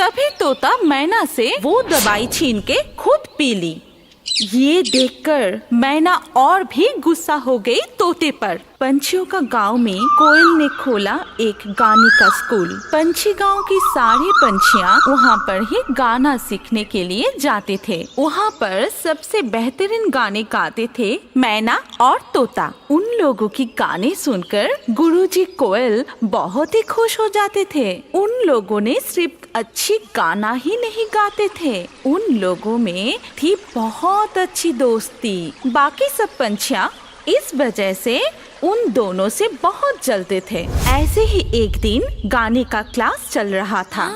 तभी तोता मैना से वो दवाई छीन के खुद पी ली। ये देखकर मैना और भी गुस्सा हो गई तोते पर। पंछियों का गांव में कोयल ने खोला एक गाने का स्कूल। पंछी गांव की सारे पंछियां वहां पर ही गाना सीखने के लिए जाते थे। वहां पर सबसे बेहतरीन गाने गाते थे मैना और तोता। उन लोगों की गाने सुनकर गुरुजी कोयल बहुत ही खुश हो जाते थे। उन लोगों ने सिर्फ अच्छी गाना ही नहीं गाते थे, उन लोगों में थी बहुत अच्छी दोस्ती। बाकी सब पंछियां इस वजह से उन दोनों से बहुत जलते थे। ऐसे ही एक दिन गाने का क्लास चल रहा था।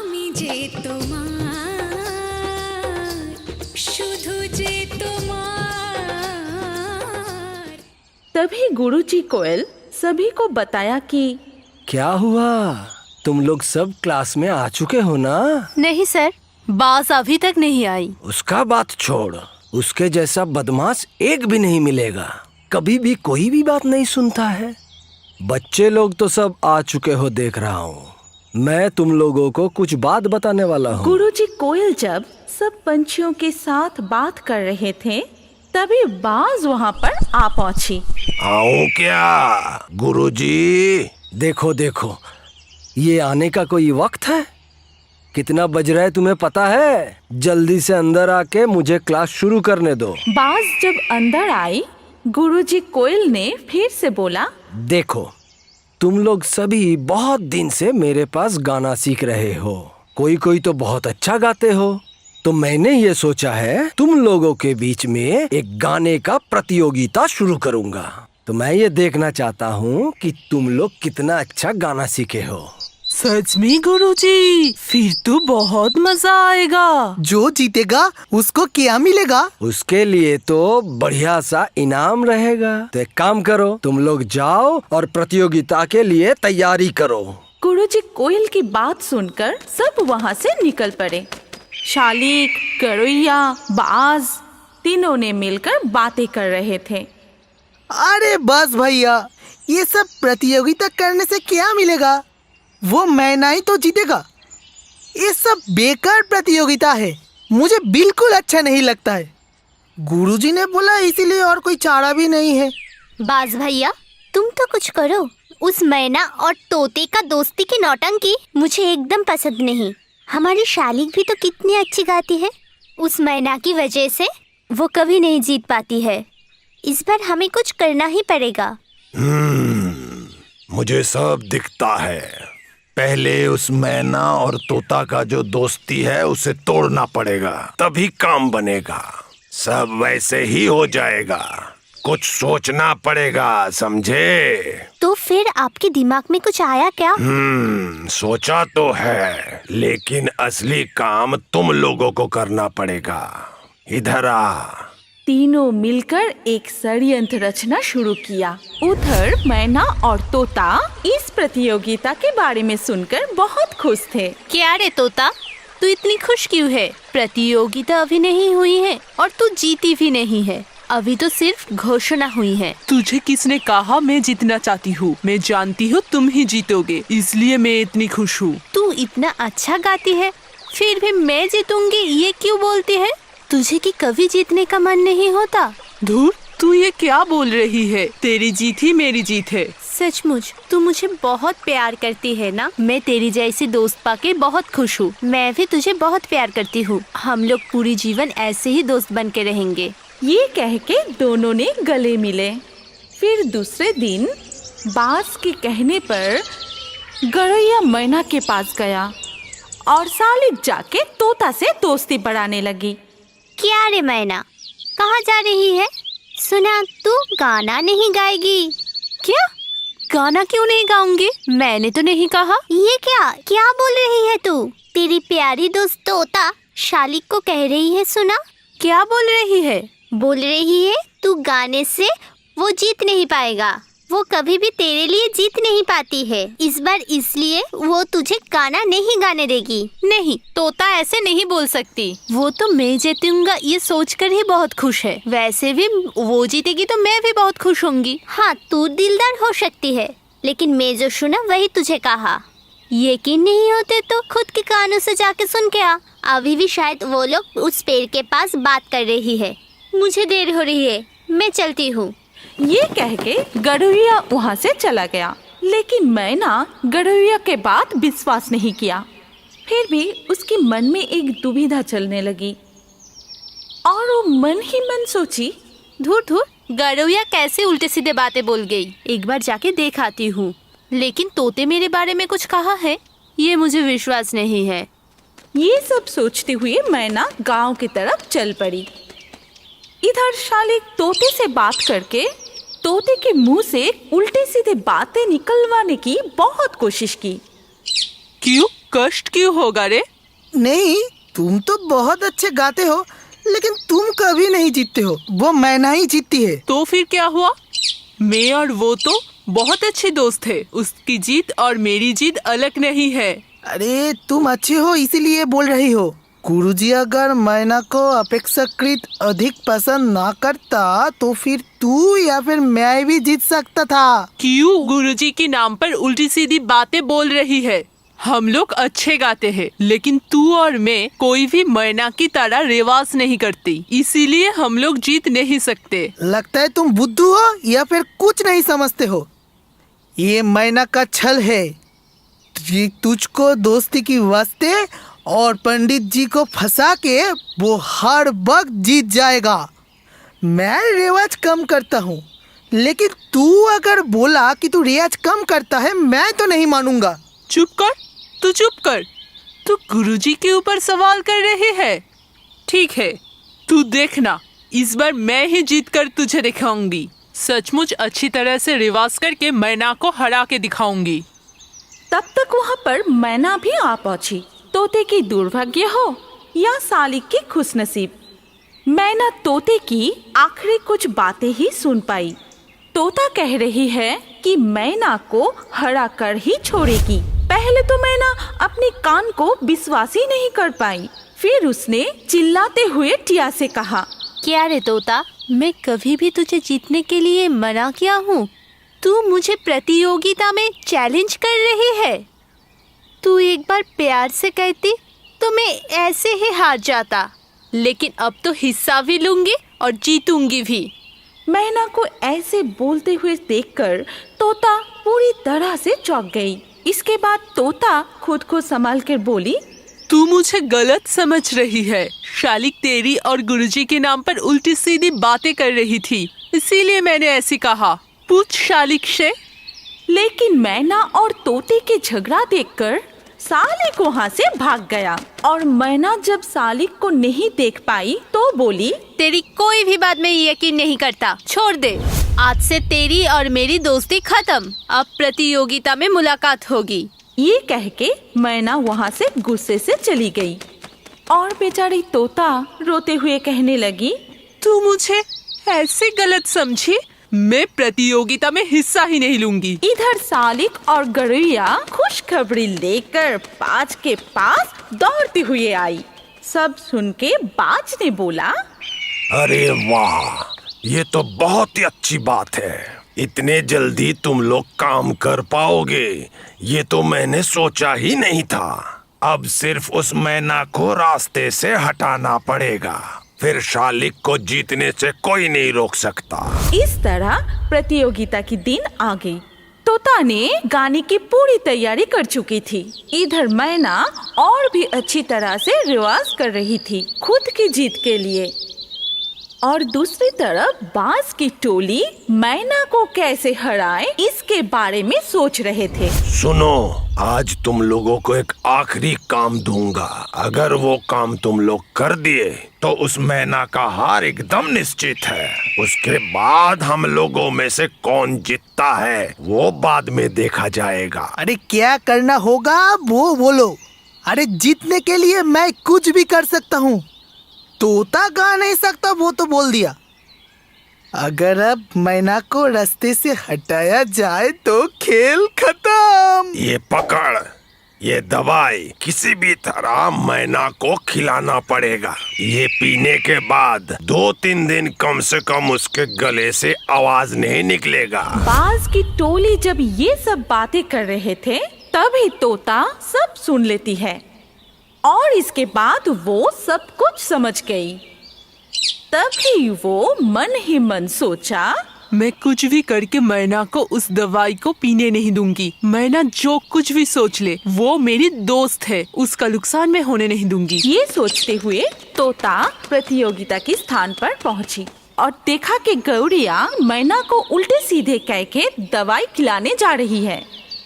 तभी गुरुजी कोयल सभी को बताया कि क्या हुआ, तुम लोग सब क्लास में आ चुके हो ना? नहीं सर, बाज अभी तक नहीं आई। उसका बात छोड़, उसके जैसा बदमाश एक भी नहीं मिलेगा। कभी भी कोई भी बात नहीं सुनता है। बच्चे लोग तो सब आ चुके हो देख रहा हूँ। मैं तुम लोगों को कुछ बात बताने वाला हूँ। गुरुजी कोयल जब सब पंछियों के साथ बात कर रहे थे तभी बाज वहाँ पर आ पहुँची। आओ क्या गुरुजी? देखो देखो, ये आने का कोई वक्त है? कितना बज रहा है तुम्हें पता है? जल्दी से अंदर आके मुझे क्लास शुरू करने दो। बाज जब अंदर आई, गुरुजी कोयल ने फिर से बोला, देखो तुम लोग सभी बहुत दिन से मेरे पास गाना सीख रहे हो। कोई कोई तो बहुत अच्छा गाते हो, तो मैंने ये सोचा है तुम लोगों के बीच में एक गाने का प्रतियोगिता शुरू करूंगा। तो मैं ये देखना चाहता हूँ कि तुम लोग कितना अच्छा गाना सीखे हो। सच में गुरुजी? फिर तो बहुत मजा आएगा। जो जीतेगा उसको क्या मिलेगा? उसके लिए तो बढ़िया सा इनाम रहेगा। तो एक काम करो, तुम लोग जाओ और प्रतियोगिता के लिए तैयारी करो। गुरुजी कोयल की बात सुनकर सब वहाँ से निकल पड़े। शालिक, गौरैया, बाज तीनों ने मिलकर बातें कर रहे थे। अरे बस भैया, ये सब प्रतियोगिता करने से क्या मिलेगा? वो मैना ही तो जीतेगा। ये सब बेकार प्रतियोगिता है, मुझे बिल्कुल अच्छा नहीं लगता है। गुरुजी ने बोला इसीलिए, और कोई चारा भी नहीं है। बाज भैया, तुम तो कुछ करो। उस मैना और तोते का दोस्ती की नौटंकी मुझे एकदम पसंद नहीं। हमारी शालिक भी तो कितनी अच्छी गाती है। उस मैना की वजह से वो कभी नहीं जीत पाती है। इस बार हमें कुछ करना ही पड़ेगा। मुझे सब दिखता है। पहले उस मैना और तोता का जो दोस्ती है उसे तोड़ना पड़ेगा, तभी काम बनेगा। सब वैसे ही हो जाएगा। कुछ सोचना पड़ेगा, समझे? तो फिर आपके दिमाग में कुछ आया क्या? सोचा तो है, लेकिन असली काम तुम लोगों को करना पड़ेगा। इधर आ। तीनों मिलकर एक षड्यंत्र रचना शुरू किया। उधर मैना और तोता इस प्रतियोगिता के बारे में सुनकर बहुत खुश थे। क्या रे तोता, तू इतनी खुश क्यों है? प्रतियोगिता अभी नहीं हुई है और तू जीती भी नहीं है। अभी तो सिर्फ घोषणा हुई है। तुझे किसने कहा मैं जीतना चाहती हूँ? मैं जानती हूँ तुम ही जीतोगे, इसलिए मैं इतनी खुश हूँ। तू इतना अच्छा गाती है, फिर भी मैं जीतूंगी ये क्यों बोलती है? तुझे कि कभी जीतने का मन नहीं होता? धूर, तू ये क्या बोल रही है? तेरी जीत ही मेरी जीत है। सचमुच तू मुझे बहुत प्यार करती है ना? मैं तेरी जैसी दोस्त पाके बहुत खुश हूँ। मैं भी तुझे बहुत प्यार करती हूँ। हम लोग पूरी जीवन ऐसे ही दोस्त बन के रहेंगे। ये कह के दोनों ने गले मिले। फिर दूसरे दिन बाज के कहने पर गौरैया मैना के पास गया और शालिक जाके तोता से दोस्ती बढ़ाने लगी। क्या रे मैना, कहाँ जा रही है? सुना तू गाना नहीं गाएगी। क्या? गाना क्यों नहीं गाऊंगी? मैंने तो नहीं कहा। ये क्या क्या बोल रही है तू? तेरी प्यारी दोस्त तोता शालिक को कह रही है। सुना क्या बोल रही है? बोल रही है तू गाने से वो जीत नहीं पाएगा। वो कभी भी तेरे लिए जीत नहीं पाती है। इस बार इसलिए वो तुझे गाना नहीं गाने देगी। नहीं, तोता ऐसे नहीं बोल सकती। वो तो मैं जीतूंगा ये सोचकर ही बहुत खुश है। वैसे भी वो जीतेगी तो मैं भी बहुत खुश होंगी। हाँ, तू दिलदार हो सकती है, लेकिन मैं जो सुना वही तुझे कहा। यकीन नहीं होते तो खुद के कानों से जाके सुन के आ। अभी भी शायद वो लोग उस पेड़ के पास बात कर रही है। मुझे देर हो रही है, मैं चलती हूँ। ये कह के गरुड़िया वहाँ से चला गया, लेकिन मैना गरुड़िया के बात विश्वास नहीं किया। फिर भी उसके मन में एक दुविधा चलने लगी और वो मन ही मन सोची, धुर धुर, गरुड़िया कैसे उल्टे सीधे बातें बोल गई। एक बार जाके देख आती हूँ। लेकिन तोते मेरे बारे में कुछ कहा है, ये मुझे विश्वास नहीं है। ये सब सोचते हुए मैना गांव की तरफ चल पड़ी। इधर शालिक तोते से बात करके तोते के मुंह से उल्टे सीधे बातें निकलवाने की बहुत कोशिश की। क्यों, कष्ट क्यों होगा रे? नहीं, तुम तो बहुत अच्छे गाते हो, लेकिन तुम कभी नहीं जीतते हो। वो मैना ही जीतती है। तो फिर क्या हुआ? मैं और वो तो बहुत अच्छे दोस्त थे। उसकी जीत और मेरी जीत अलग नहीं है। अरे तुम अच्छे हो इसीलिए बोल रही हो। गुरुजी अगर मैना को अपेक्षाकृत अधिक पसंद ना करता तो फिर तू या फिर मैं भी जीत सकता था। क्यों गुरुजी के नाम पर उल्टी सीधी बातें बोल रही है? हम लोग अच्छे गाते हैं, लेकिन तू और मैं कोई भी मैना की तरह रिवाज नहीं करती, इसीलिए हम लोग जीत नहीं सकते। लगता है तुम बुद्धू हो या फिर कुछ नहीं समझते हो। ये मैना का छल है। तुझको दोस्ती की वास्ते और पंडित जी को फंसा के वो हर वक्त जीत जाएगा। मैं रिवाज कम करता हूँ, लेकिन तू अगर बोला कि तू रियाज कम करता है, मैं तो नहीं मानूंगा। चुप कर, तू चुप कर। तू गुरुजी के ऊपर सवाल कर रही है। ठीक है, तू देखना, इस बार मैं ही जीत कर तुझे दिखाऊंगी। सचमुच अच्छी तरह से रिवाज करके मैना को हरा के दिखाऊंगी। तब तक वहाँ पर मैना भी आ पहुंची। तोते की दुर्भाग्य हो या सालिक की खुशनसीब, मैना तोते की आखिरी कुछ बातें ही सुन पाई। तोता कह रही है कि मैना को हरा कर ही छोड़ेगी। पहले तो मैना अपने कान को विश्वास ही नहीं कर पाई। फिर उसने चिल्लाते हुए टिया से कहा, क्या रे तोता, मैं कभी भी तुझे जीतने के लिए मना किया हूँ? तू मुझे प्रतियोगिता में चैलेंज कर रही है। तू एक बार प्यार से कहती तो मैं ऐसे ही हार जाता, लेकिन अब तो हिस्सा भी लूंगी और जीतूंगी भी। मैना को ऐसे बोलते हुए देखकर तोता पूरी तरह से चौंक गई। इसके बाद तोता खुद को संभाल कर बोली, तू मुझे गलत समझ रही है। शालिक तेरी और गुरुजी के नाम पर उल्टी सीधी बातें कर रही थी, इसीलिए मैंने ऐसे कहा। पूछ शालिक से। लेकिन मैना और तोते के झगड़ा देखकर सालिक वहाँ से भाग गया और मैना जब सालिक को नहीं देख पाई तो बोली, तेरी कोई भी बात में यकीन नहीं करता, छोड़ दे। आज से तेरी और मेरी दोस्ती खत्म। अब प्रतियोगिता में मुलाकात होगी। ये कह के मैना वहाँ से गुस्से से चली गई और बेचारी तोता रोते हुए कहने लगी, तू मुझे ऐसे गलत समझी, मैं प्रतियोगिता में हिस्सा ही नहीं लूंगी। इधर सालिक और गरुड़िया खुशखबरी लेकर बाज के पास दौड़ती हुई आई। सब सुन के बाज ने बोला, अरे वाह, ये तो बहुत ही अच्छी बात है। इतने जल्दी तुम लोग काम कर पाओगे, ये तो मैंने सोचा ही नहीं था। अब सिर्फ उस मैना को रास्ते से हटाना पड़ेगा, फिर शालिक को जीतने से कोई नहीं रोक सकता। इस तरह प्रतियोगिता की दिन आ गई। तोता ने गाने की पूरी तैयारी कर चुकी थी। इधर मैना और भी अच्छी तरह से रिवाज कर रही थी खुद की जीत के लिए, और दूसरी तरफ बाज की टोली मैना को कैसे हराए इसके बारे में सोच रहे थे। सुनो, आज तुम लोगों को एक आखिरी काम दूंगा। अगर वो काम तुम लोग कर दिए तो उस मैना का हार एकदम निश्चित है। उसके बाद हम लोगों में से कौन जीतता है वो बाद में देखा जाएगा। अरे क्या करना होगा वो बोलो। अरे जीतने के लिए मैं कुछ भी कर सकता हूँ। तोता गा नहीं सकता वो तो बोल दिया। अगर अब मैना को रास्ते से हटाया जाए तो खेल खत्म। ये पकड़, ये दवाई किसी भी तरह मैना को खिलाना पड़ेगा। ये पीने के बाद 2-3 दिन कम से कम उसके गले से आवाज नहीं निकलेगा। बाज की टोली जब ये सब बातें कर रहे थे तभी तोता सब सुन लेती है और इसके बाद वो सब कुछ समझ गई। तभी वो मन ही मन सोचा, मैं कुछ भी करके मैना को उस दवाई को पीने नहीं दूंगी। मैना जो कुछ भी सोच ले, वो मेरी दोस्त है, उसका नुकसान मैं होने नहीं दूंगी। ये सोचते हुए तोता प्रतियोगिता के स्थान पर पहुंची और देखा कि गौरिया मैना को उल्टे सीधे कह के दवाई खिलाने जा रही है।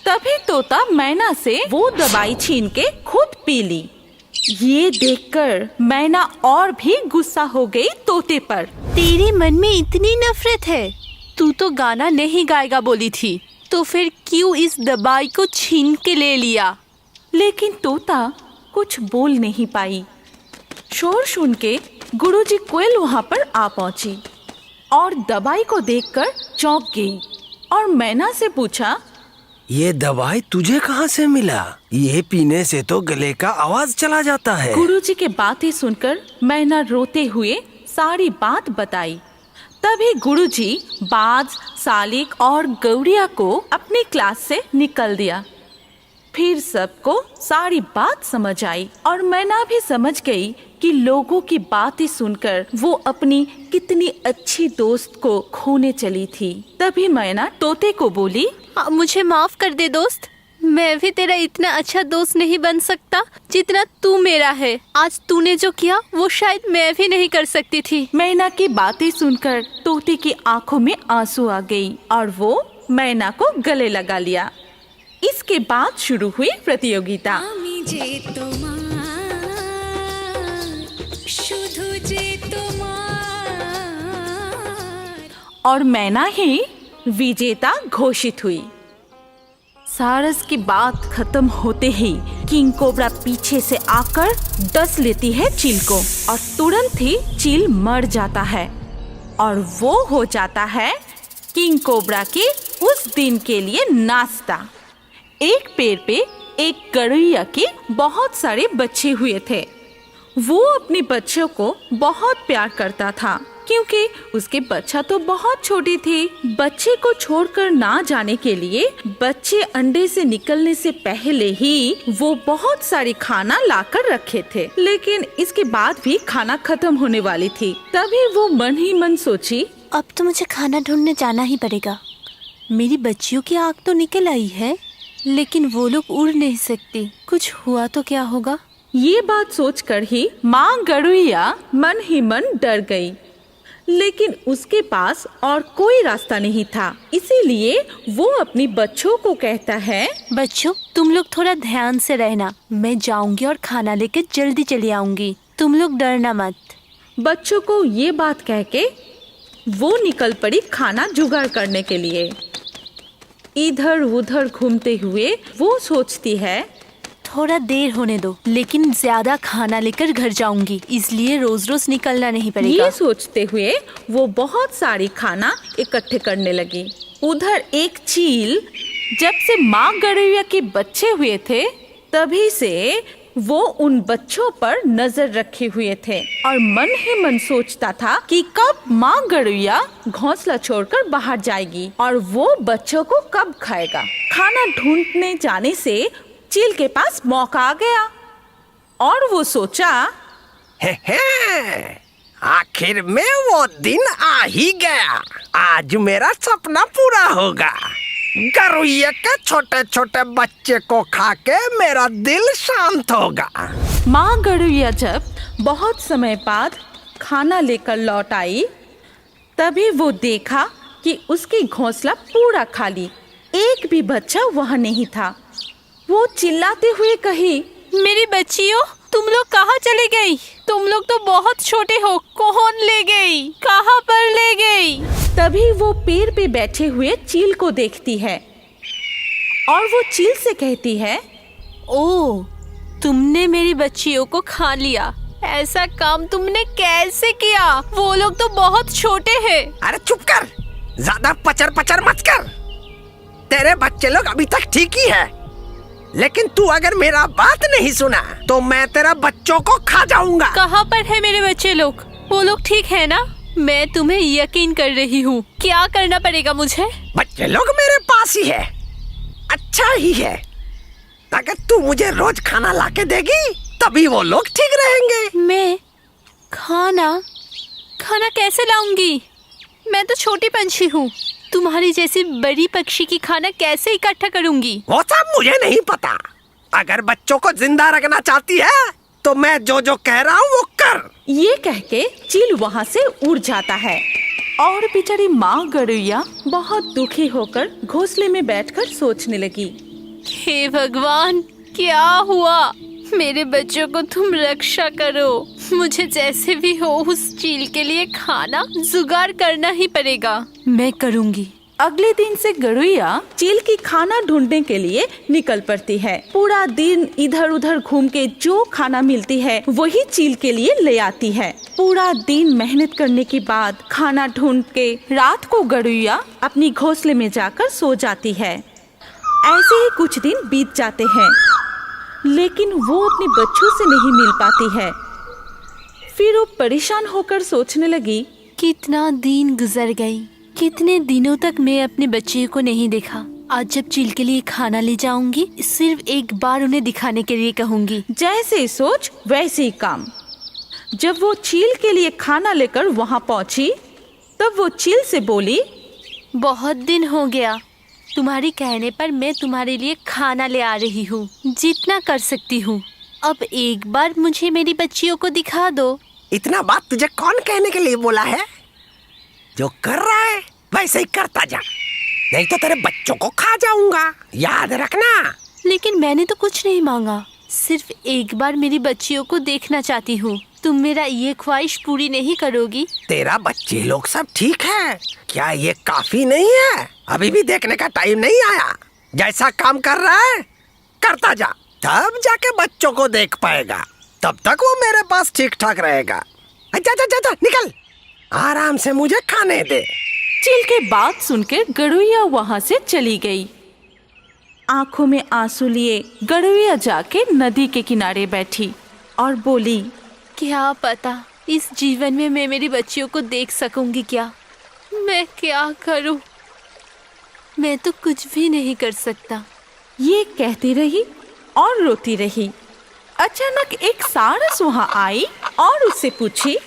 तभी तोता मैना से वो दवाई छीन के खुद पी ली। ये देखकर मैना और भी गुस्सा हो गई तोते पर। तेरे मन में इतनी नफरत है? तू तो गाना नहीं गाएगा बोली थी, तो फिर क्यों इस दवाई को छीन के ले लिया? लेकिन तोता कुछ बोल नहीं पाई। शोर सुन के गुरुजी कोयल वहाँ पर आ पहुंची और दवाई को देखकर चौंक गई और मैना से पूछा, ये दवाई तुझे कहाँ से मिला? ये पीने से तो गले का आवाज चला जाता है। गुरुजी के बातें सुनकर मैना रोते हुए सारी बात बताई। तभी गुरुजी बाज, सालिक और गौरिया को अपनी क्लास से निकल दिया। फिर सबको सारी बात समझ आई और मैना भी समझ गई कि लोगों की बातें सुनकर वो अपनी कितनी अच्छी दोस्त को खोने चली थी। तभी मैना तोते को बोली, मुझे माफ कर दे दोस्त, मैं भी तेरा इतना अच्छा दोस्त नहीं बन सकता जितना तू मेरा है। आज तूने जो किया वो शायद मैं भी नहीं कर सकती थी। मैना की बातें सुनकर तोते की आंखों में आंसू आ गई और वो मैना को गले लगा लिया। इसके बाद शुरू हुई प्रतियोगिता। और मैना ही विजेता घोषित हुई। सारस की बात खत्म होते ही किंग कोबरा पीछे से आकर डस लेती है चील को और तुरंत ही चील मर जाता है और वो हो जाता है किंग कोबरा की उस दिन के लिए नाश्ता। एक पेड़ पे एक गौरैया के बहुत सारे बच्चे हुए थे। वो अपने बच्चों को बहुत प्यार करता था क्योंकि उसके बच्चा तो बहुत छोटी थी। बच्चे को छोड़कर ना जाने के लिए बच्चे अंडे से निकलने से पहले ही वो बहुत सारी खाना लाकर रखे थे, लेकिन इसके बाद भी खाना खत्म होने वाली थी। तभी वो मन ही मन सोची, अब तो मुझे खाना ढूंढने जाना ही पड़ेगा। मेरी बच्चियों की आँख तो निकल आई है, लेकिन वो लोग उड़ नहीं सकती। कुछ हुआ तो क्या होगा? ये बात सोचकर ही माँ गौरैया मन ही मन डर गई, लेकिन उसके पास और कोई रास्ता नहीं था। इसीलिए वो अपनी बच्चों को कहता है, बच्चों तुम लोग थोड़ा ध्यान से रहना, मैं जाऊंगी और खाना लेके जल्दी चली आऊंगी, तुम लोग डरना मत। बच्चों को ये बात कह के वो निकल पड़ी खाना जुगाड़ करने के लिए। इधर उधर घूमते हुए वो सोचती है, थोड़ा देर होने दो, लेकिन ज्यादा खाना लेकर घर जाऊंगी, इसलिए रोज रोज निकलना नहीं पड़ेगा। ये सोचते हुए वो बहुत सारी खाना इकट्ठे करने लगी। उधर एक चील जब से माँ गौरैया के बच्चे हुए थे तभी से वो उन बच्चों पर नजर रखे हुए थे और मन ही मन सोचता था कि कब माँ गौरैया घोंसला छोड़कर बाहर जाएगी और वो बच्चों को कब खाएगा। खाना ढूंढने जाने से चील के पास मौका आ गया और वो सोचा, आखिर में वो दिन आ ही गया। आज मेरा सपना पूरा होगा। गौरैया के छोटे छोटे बच्चे को खा के मेरा दिल शांत होगा। माँ गौरैया जब बहुत समय बाद खाना लेकर लौट आई तभी वो देखा कि उसकी घोंसला पूरा खाली, एक भी बच्चा वहाँ नहीं था। वो चिल्लाते हुए कही, मेरी बच्चियों तुम लोग कहाँ चली गई? तुम लोग तो बहुत छोटे हो, कौन ले गई? कहाँ पर ले गई? तभी वो पेड़ पे बैठे हुए चील को देखती है और वो चील से कहती है, ओह, तुमने मेरी बच्चियों को खा लिया। ऐसा काम तुमने कैसे किया? वो लोग तो बहुत छोटे हैं। अरे चुप कर, ज्यादा पचर पचर मत कर। तेरे बच्चे लोग अभी तक ठीक ही है, लेकिन तू अगर मेरा बात नहीं सुना तो मैं तेरा बच्चों को खा जाऊंगा। कहाँ पर है मेरे बच्चे लोग? वो लोग ठीक है ना? मैं तुम्हें यकीन कर रही हूँ। क्या करना पड़ेगा मुझे? बच्चे लोग मेरे पास ही है, अच्छा ही है। अगर तू मुझे रोज खाना लाके देगी तभी वो लोग ठीक रहेंगे। मैं खाना खाना कैसे लाऊंगी? मैं तो छोटी पंछी हूँ। तुम्हारी जैसी बड़ी पक्षी की खाना कैसे इकट्ठा करूंगी? वो सब मुझे नहीं पता। अगर बच्चों को जिंदा रखना चाहती है तो मैं जो जो कह रहा हूँ वो कर। ये कह के चील वहाँ से उड़ जाता है और बेचारी माँ गरुड़िया बहुत दुखी होकर घोंसले में बैठकर सोचने लगी। हे भगवान, क्या हुआ? मेरे बच्चों को तुम रक्षा करो। मुझे जैसे भी हो उस चील के लिए खाना जुगाड़ करना ही पड़ेगा। मैं करूंगी। अगले दिन से गरुड़िया चील की खाना ढूंढने के लिए निकल पड़ती है। पूरा दिन इधर उधर घूम के जो खाना मिलती है वही चील के लिए ले आती है। पूरा दिन मेहनत करने के बाद खाना ढूंढ के रात को गरुड़िया अपनी घोंसले में जाकर सो जाती है। ऐसे ही कुछ दिन बीत जाते हैं, लेकिन वो अपने बच्चों से नहीं मिल पाती है। फिर वो परेशान होकर सोचने लगी, कितना दिन गुजर गई, कितने दिनों तक मैं अपने बच्चे को नहीं देखा। आज जब चील के लिए खाना ले जाऊंगी, सिर्फ एक बार उन्हें दिखाने के लिए कहूंगी। जैसे सोच वैसे ही काम। जब वो चील के लिए खाना लेकर वहाँ पहुँची तब वो चील से बोली, बहुत दिन हो गया, तुम्हारी कहने पर मैं तुम्हारे लिए खाना ले आ रही हूँ। जितना कर सकती हूँ, अब एक बार मुझे मेरी बच्चियों को दिखा दो। इतना बात तुझे कौन कहने के लिए बोला है? जो कर रहा है वैसे ही करता जा, नहीं तो तेरे बच्चों को खा जाऊंगा, याद रखना। लेकिन मैंने तो कुछ नहीं मांगा, सिर्फ एक बार मेरी बच्चियों को देखना चाहती हूँ। तुम मेरा ये ख्वाहिश पूरी नहीं करोगी? तेरा बच्चे लोग सब ठीक है क्या? ये काफी नहीं है? अभी भी देखने का टाइम नहीं आया। जैसा काम कर रहा है करता जा, तब जाके बच्चों को देख पाएगा। तब तक वो मेरे पास ठीक ठाक रहेगा। जा जा जा जा, निकल, आराम से मुझे खाने दे। चील के बात सुनकर गरुड़िया वहाँ से चली गई। आंखों में आंसू लिए गरुड़िया जाके नदी के किनारे बैठी और बोली, क्या पता इस जीवन में मैं मेरी बच्चियों को देख सकूंगी क्या? मैं क्या करूं? मैं तो कुछ भी नहीं कर सकता। ये कहती रही और रोती रही। अचानक एक सारस वहाँ आई और उससे पूछी,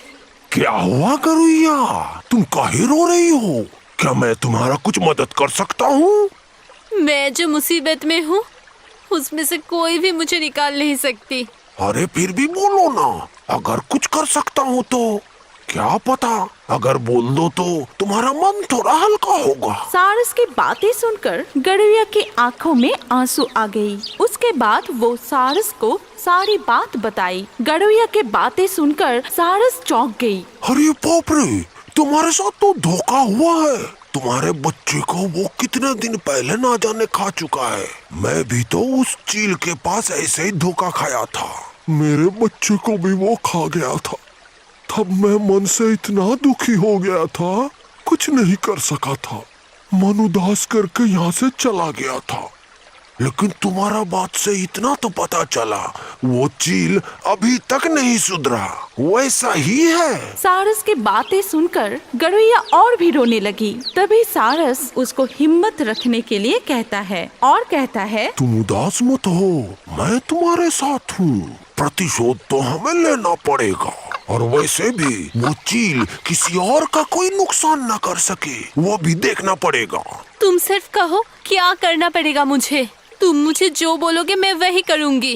क्या हुआ गरुड़िया, तुम काहे रो रही हो? क्या मैं तुम्हारा कुछ मदद कर सकता हूँ? मैं जो मुसीबत में हूँ उसमें से कोई भी मुझे निकाल नहीं सकती। अरे फिर भी बोलो ना, अगर कुछ कर सकता हूँ तो। क्या पता अगर बोल दो तो तुम्हारा मन थोड़ा हल्का होगा। सारस की बातें सुनकर गरुड़िया की आंखों में आंसू आ गई। उसके बाद वो सारस को सारी बात बताई। गरुड़िया के बातें सुनकर सारस चौंक गई। अरे बाप रे, तुम्हारे साथ तो धोखा हुआ है। तुम्हारे बच्चे को वो कितने दिन पहले ना जाने खा चुका है। मैं भी तो उस चील के पास ऐसे ही धोखा खाया था, मेरे बच्चे को भी वो खा गया था। तब मैं मन से इतना दुखी हो गया था, कुछ नहीं कर सका था। मन उदास करके यहाँ से चला गया था। लेकिन तुम्हारा बात से इतना तो पता चला, वो चील अभी तक नहीं सुधरा, वैसा ही है। सारस की बातें सुनकर गरुड़िया और भी रोने लगी। तभी सारस उसको हिम्मत रखने के लिए कहता है और कहता है, तुम उदास मत हो, मैं तुम्हारे साथ हूँ। प्रतिशोध तो हमें लेना पड़ेगा, और वैसे भी वो चील किसी और का कोई नुकसान न कर सके, वो भी देखना पड़ेगा। तुम सिर्फ कहो क्या करना पड़ेगा मुझे। तुम मुझे जो बोलोगे मैं वही करूंगी।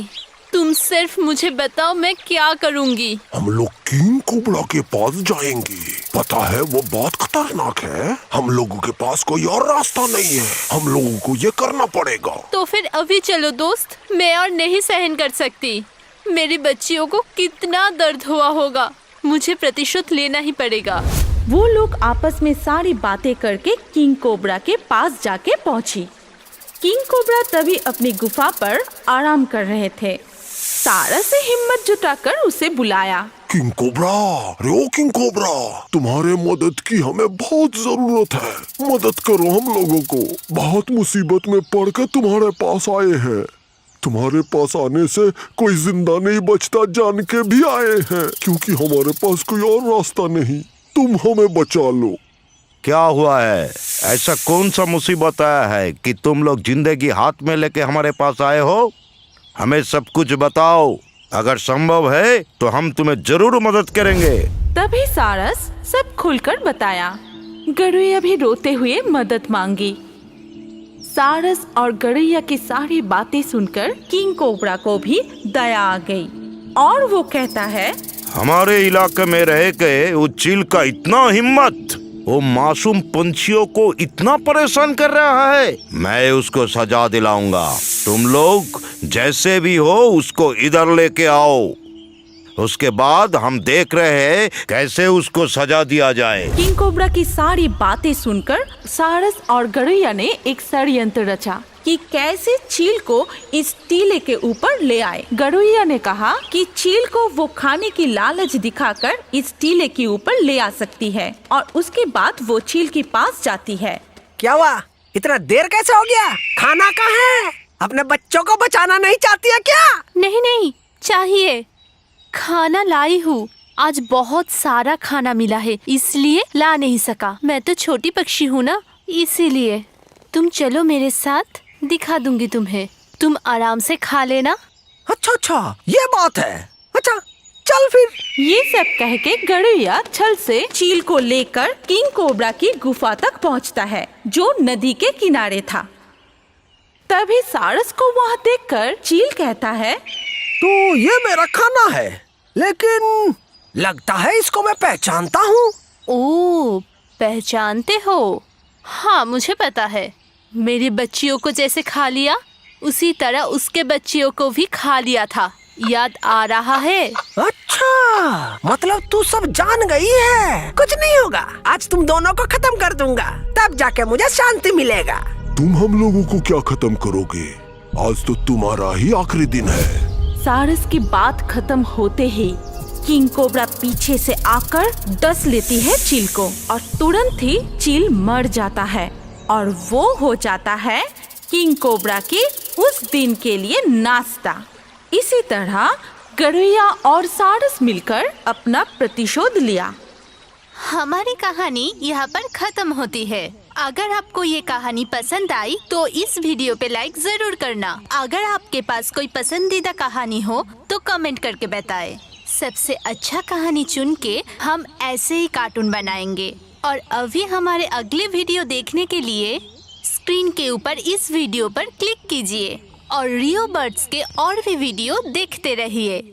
तुम सिर्फ मुझे बताओ मैं क्या करूंगी। हम लोग किंग कोबरा के पास जाएंगे। पता है वो बहुत खतरनाक है। हम लोगों के पास कोई और रास्ता नहीं है, हम लोगों को ये करना पड़ेगा। तो फिर अभी चलो दोस्त, मैं और नहीं सहन कर सकती। मेरी बच्चियों को कितना दर्द हुआ होगा, मुझे प्रतिशोध लेना ही पड़ेगा। वो लोग आपस में सारी बातें करके किंग कोबरा के पास जाके पहुंची। किंग कोबरा तभी अपनी गुफा पर आराम कर रहे थे। सारस से हिम्मत जुटाकर उसे बुलाया। किंग कोबरा, रे किंग कोबरा, तुम्हारे मदद की हमें बहुत जरूरत है। मदद करो हम लोगों को, बहुत मुसीबत में पड़कर तुम्हारे पास आए हैं। तुम्हारे पास आने से कोई जिंदा नहीं बचता जान के भी आए हैं, क्योंकि हमारे पास कोई और रास्ता नहीं। तुम हमें बचा लो। क्या हुआ है? ऐसा कौन सा मुसीबत आया है कि तुम लोग जिंदगी हाथ में लेके हमारे पास आए हो? हमें सब कुछ बताओ। अगर संभव है तो हम तुम्हें जरूर मदद करेंगे। तभी सारस सब खुलकर बताया। गरुइया भी रोते हुए मदद मांगी। सारस और गरुइया की सारी बातें सुनकर किंग कोबरा को भी दया आ गई और वो कहता है, हमारे इलाके में रह के उस चील का इतना हिम्मत, वो मासूम पंछियों को इतना परेशान कर रहा है। मैं उसको सजा दिलाऊंगा। तुम लोग जैसे भी हो उसको इधर लेके आओ। उसके बाद हम देख रहे हैं कैसे उसको सजा दिया जाए। किंग कोबरा की सारी बातें सुनकर सारस और गरुइया ने एक षड्यंत्र रचा कि कैसे चील को इस टीले के ऊपर ले आए। गरुइया ने कहा कि चील को वो खाने की लालच दिखाकर इस टीले के ऊपर ले आ सकती है और उसके बाद वो चील के पास जाती है। क्या हुआ? इतना देर कैसे हो गया? खाना कहाँ है? अपने बच्चों को बचाना नहीं चाहती है क्या? नहीं नहीं, चाहिए। खाना लाई हूँ। आज बहुत सारा खाना मिला है इसलिए ला नहीं सका। मैं तो छोटी पक्षी हूँ ना, इसीलिए। तुम चलो मेरे साथ, दिखा दूंगी तुम्हें। तुम आराम से खा लेना। अच्छा, ये बात है। अच्छा, चल फिर। ये सब कह के गरुइया छल से चील को लेकर किंग कोबरा की गुफा तक पहुंचता है जो नदी के किनारे था। तभी सारस को वहाँ देखकर चील कहता है, तो ये मेरा खाना है, लेकिन लगता है इसको मैं पहचानता हूँ। ओह, पहचानते हो? हाँ, मुझे पता है। मेरी बच्चियों को जैसे खा लिया उसी तरह उसके बच्चियों को भी खा लिया था। याद आ रहा है? अच्छा, मतलब तू सब जान गई है। कुछ नहीं होगा, आज तुम दोनों को खत्म कर दूंगा, तब जाके मुझे शांति मिलेगा। तुम हम लोगों को क्या खत्म करोगे? आज तो तुम्हारा ही आखिरी दिन है। सारस की बात खत्म होते ही किंग कोबरा पीछे से आकर डस लेती है चील को और तुरंत ही चील मर जाता है और वो हो जाता है किंग कोबरा की उस दिन के लिए नाश्ता। इसी तरह गरुइया और सारस मिलकर अपना प्रतिशोध लिया। हमारी कहानी यहाँ पर खत्म होती है। अगर आपको ये कहानी पसंद आई तो इस वीडियो पे लाइक जरूर करना। अगर आपके पास कोई पसंदीदा कहानी हो तो कमेंट करके बताएं। सबसे अच्छा कहानी चुन के हम ऐसे ही कार्टून बनाएंगे। और अभी हमारे अगले वीडियो देखने के लिए स्क्रीन के ऊपर इस वीडियो पर क्लिक कीजिए और रियो बर्ड्स के और भी वीडियो देखते रहिए।